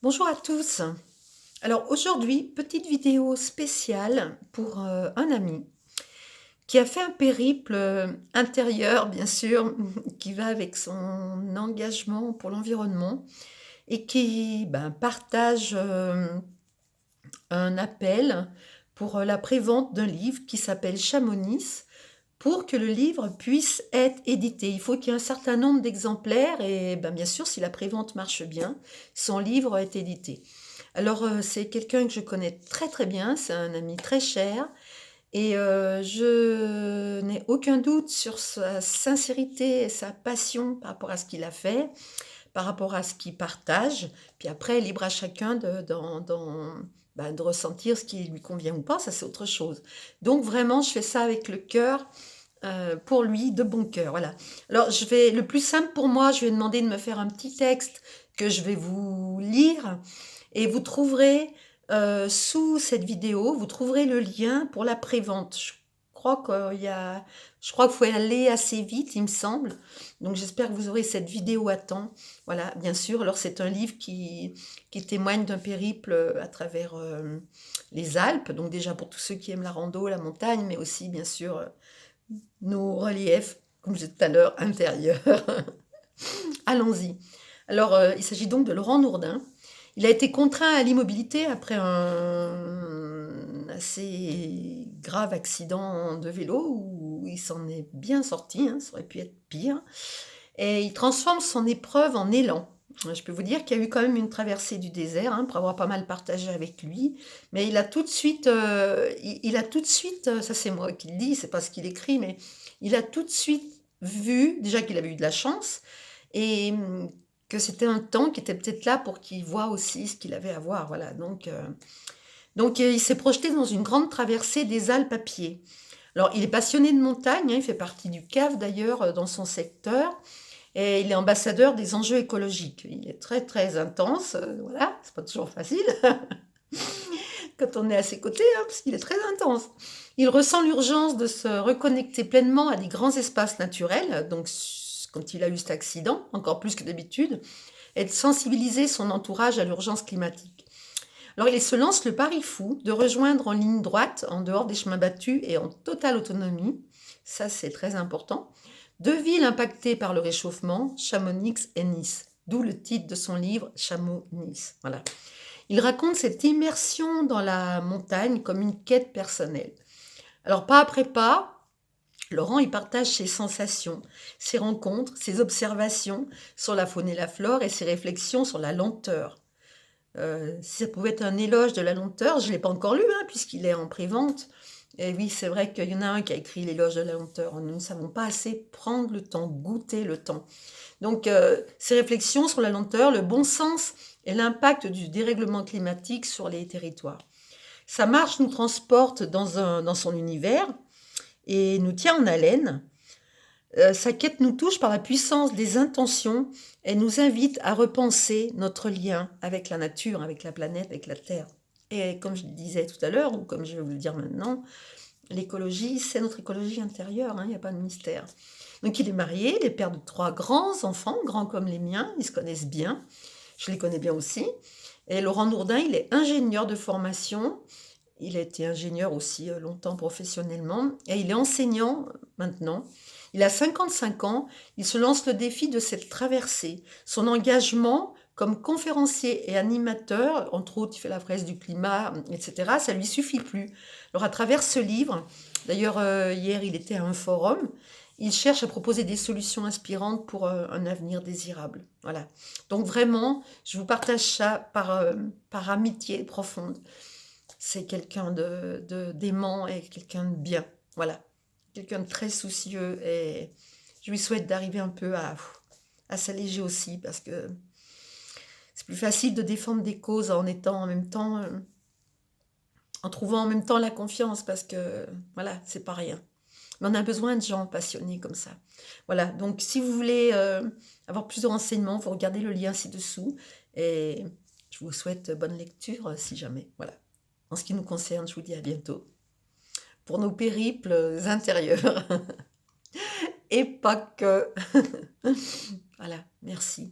Bonjour à tous. Alors aujourd'hui, petite vidéo spéciale pour un ami qui a fait un périple intérieur, bien sûr, qui va avec son engagement pour l'environnement et qui partage un appel pour la prévente d'un livre qui s'appelle Chamonix pour que le livre puisse être édité. Il faut qu'il y ait un certain nombre d'exemplaires et bien sûr, si la prévente marche bien, son livre est édité. Alors, c'est quelqu'un que je connais très, très bien, c'est un ami très cher et je n'ai aucun doute sur sa sincérité et sa passion par rapport à ce qu'il a fait, par rapport à ce qu'il partage. Puis après, libre à chacun de ressentir ce qui lui convient ou pas, ça c'est autre chose. Donc vraiment, je fais ça avec le cœur, pour lui, de bon cœur, voilà. Alors le plus simple pour moi, je vais demander de me faire un petit texte que je vais vous lire et vous trouverez, sous cette vidéo, vous trouverez le lien pour la prévente. Je crois qu'il faut y aller assez vite, il me semble. Donc j'espère que vous aurez cette vidéo à temps. Voilà, bien sûr. Alors c'est un livre qui témoigne d'un périple à travers les Alpes. Donc déjà pour tous ceux qui aiment la rando, la montagne, mais aussi bien sûr nos reliefs, comme je disais tout à l'heure, intérieurs. Allons-y. Alors, il s'agit donc de Laurent Nourdin. Il a été contraint à l'immobilité après un assez grave accident de vélo où il s'en est bien sorti, hein, ça aurait pu être pire. Et il transforme son épreuve en élan. Je peux vous dire qu'il y a eu quand même une traversée du désert, hein, pour avoir pas mal partagé avec lui. Mais il a tout de suite, il a tout de suite, ça c'est moi qui le dis, c'est pas ce qu'il écrit, mais il a tout de suite vu, déjà qu'il avait eu de la chance, et que c'était un temps qui était peut-être là pour qu'il voit aussi ce qu'il avait à voir. Voilà. Donc, il s'est projeté dans une grande traversée des Alpes à pied. Alors, il est passionné de montagne, hein, il fait partie du CAF d'ailleurs dans son secteur, et il est ambassadeur des enjeux écologiques. Il est très très intense, voilà, c'est pas toujours facile quand on est à ses côtés, hein, parce qu'il est très intense. Il ressent l'urgence de se reconnecter pleinement à des grands espaces naturels, donc quand il a eu cet accident, encore plus que d'habitude, et de sensibiliser son entourage à l'urgence climatique. Alors il se lance le pari fou de rejoindre en ligne droite, en dehors des chemins battus et en totale autonomie, ça c'est très important, deux villes impactées par le réchauffement, Chamonix et Nice, d'où le titre de son livre Chamonix. Voilà. Il raconte cette immersion dans la montagne comme une quête personnelle. Alors pas après pas, Laurent il partage ses sensations, ses rencontres, ses observations sur la faune et la flore et ses réflexions sur la lenteur. Si ça pouvait être un éloge de la lenteur, je ne l'ai pas encore lu, hein, puisqu'il est en prévente. Et oui, c'est vrai qu'il y en a un qui a écrit l'éloge de la lenteur. Nous ne savons pas assez prendre le temps, goûter le temps. Donc, ces réflexions sur la lenteur, le bon sens et l'impact du dérèglement climatique sur les territoires. Sa marche nous transporte dans son univers et nous tient en haleine. Sa quête nous touche par la puissance des intentions et nous invite à repenser notre lien avec la nature, avec la planète, avec la Terre. Et comme je le disais tout à l'heure, ou comme je vais vous le dire maintenant, l'écologie, c'est notre écologie intérieure, hein, il n'y a pas de mystère. Donc il est marié, il est père de 3 grands enfants, grands comme les miens, ils se connaissent bien, je les connais bien aussi. Et Laurent Nourdin, il est ingénieur de formation, il a été ingénieur aussi longtemps professionnellement, et il est enseignant maintenant. Il a 55 ans, il se lance le défi de cette traversée. Son engagement comme conférencier et animateur, entre autres il fait la fresque du climat, etc., ça lui suffit plus. Alors à travers ce livre, d'ailleurs hier il était à un forum, il cherche à proposer des solutions inspirantes pour un avenir désirable. Voilà. Donc vraiment, je vous partage ça par amitié profonde. C'est quelqu'un d'aimant et quelqu'un de bien. Voilà. Quelqu'un de très soucieux et je lui souhaite d'arriver un peu à s'alléger aussi parce que c'est plus facile de défendre des causes en étant en même temps, en trouvant en même temps la confiance parce que voilà, c'est pas rien. Mais on a besoin de gens passionnés comme ça. Voilà, donc si vous voulez avoir plus de renseignements, vous regardez le lien ci-dessous et je vous souhaite bonne lecture si jamais. Voilà. En ce qui nous concerne, je vous dis à bientôt pour nos périples intérieurs. Et pas que. Voilà, merci.